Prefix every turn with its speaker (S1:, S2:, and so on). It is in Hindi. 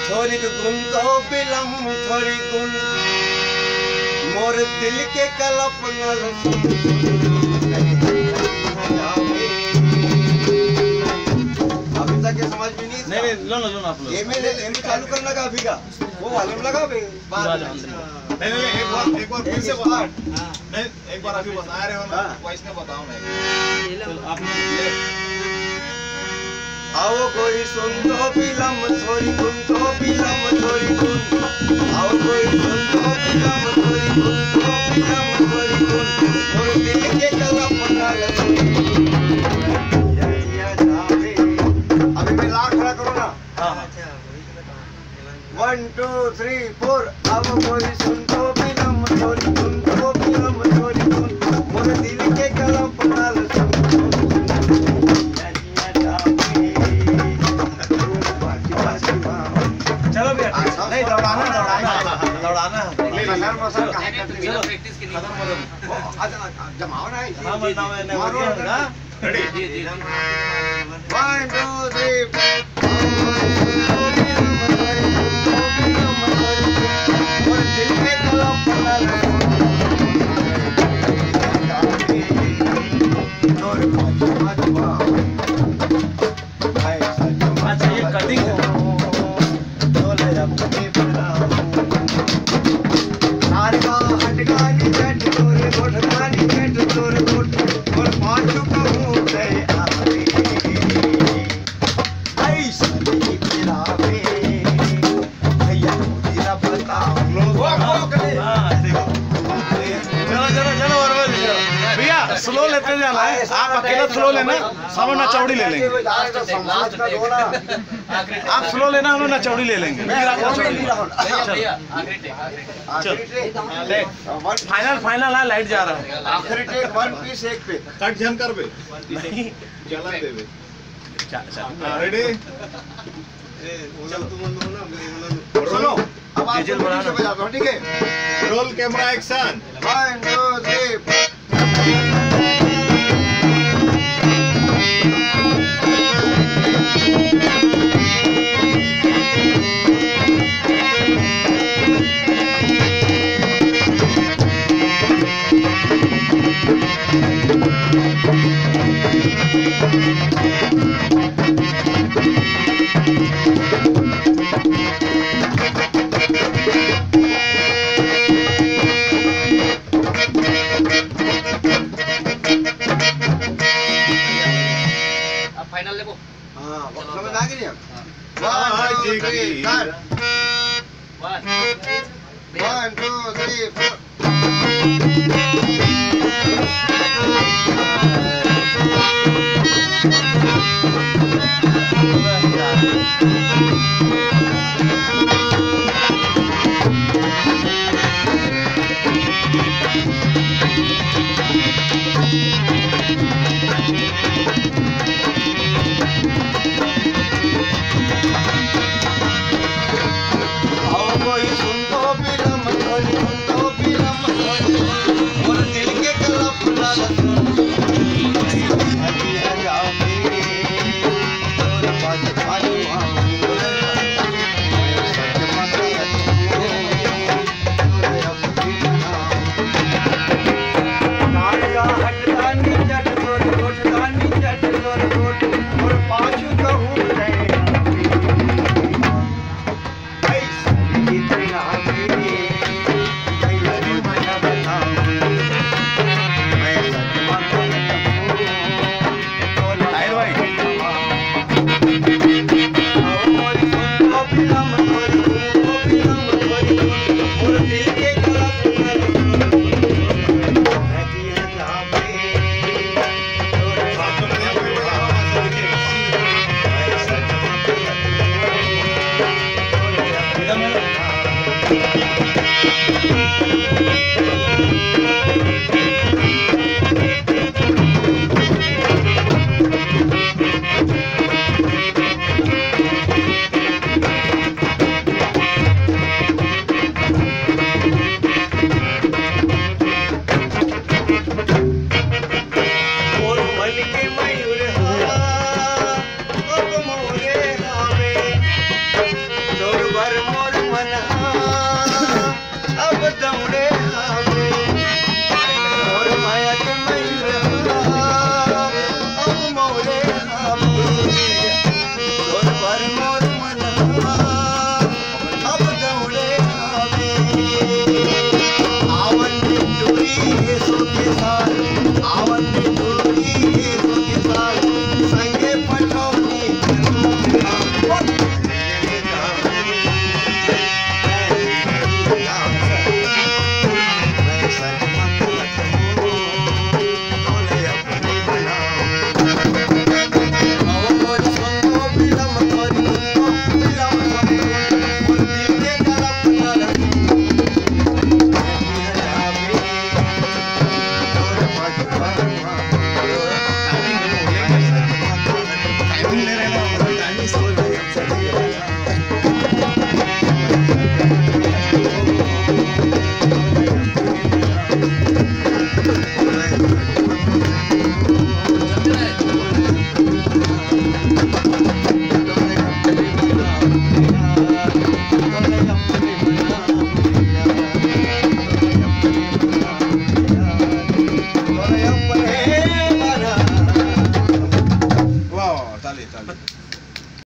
S1: थोड़ी गुन तो बिलम थोड़ी गुन मोर दिल के कल्पना अभी तक ये समझ में नहीं लो आप लोग ये चालू करना का अभी का वो वॉल्यूम लगा बे नहीं एक बार फिर से बता नहीं एक बार अभी बता रहे हो ना वॉइस में बताओ मैं आपने आओ कोई सुन तो बिलम थोड़ी गुन तो बिलम थोड़ी गुन आओ कोई सुन तो बिलम थोड़ी गुन तो बिलम थोड़ी गुन मोर दिल के कल्पना अभी मैं लाख खड़ा करो ना 1 2 3 4 आओ कोई सुन तो बिलम थोड़ी गुन तो बिलम थोड़ी गुन मोर दिल के कल्पना चलो भैया नहीं दौड़ाना मसल काहे करते हो प्रैक्टिस के लिए खत्म हो आज जमाओ ना हां बताओ मैं रेडी जी 1 2 3 और दिल में कलम अच्छा ये कटिंग है स्लो लेते जाना है आप अकेला स्लो लेना हम ना चौड़ी ले लेंगे आप स्लो लेना हम ना चौड़ी ले लेंगे फाइनल है लाइट जा रहा है आखिरी टेक 1 पीस एक पे कट जन कर बे नहीं चला दे बे रेडी सुनो अब आप जेल बनाना बजा दो ठीक है रोल कैमरा एक्शन 1 2 3
S2: फाइनल लेबो
S1: हां समझ आ गई
S2: हां
S1: ठीक है 1 2 हाँ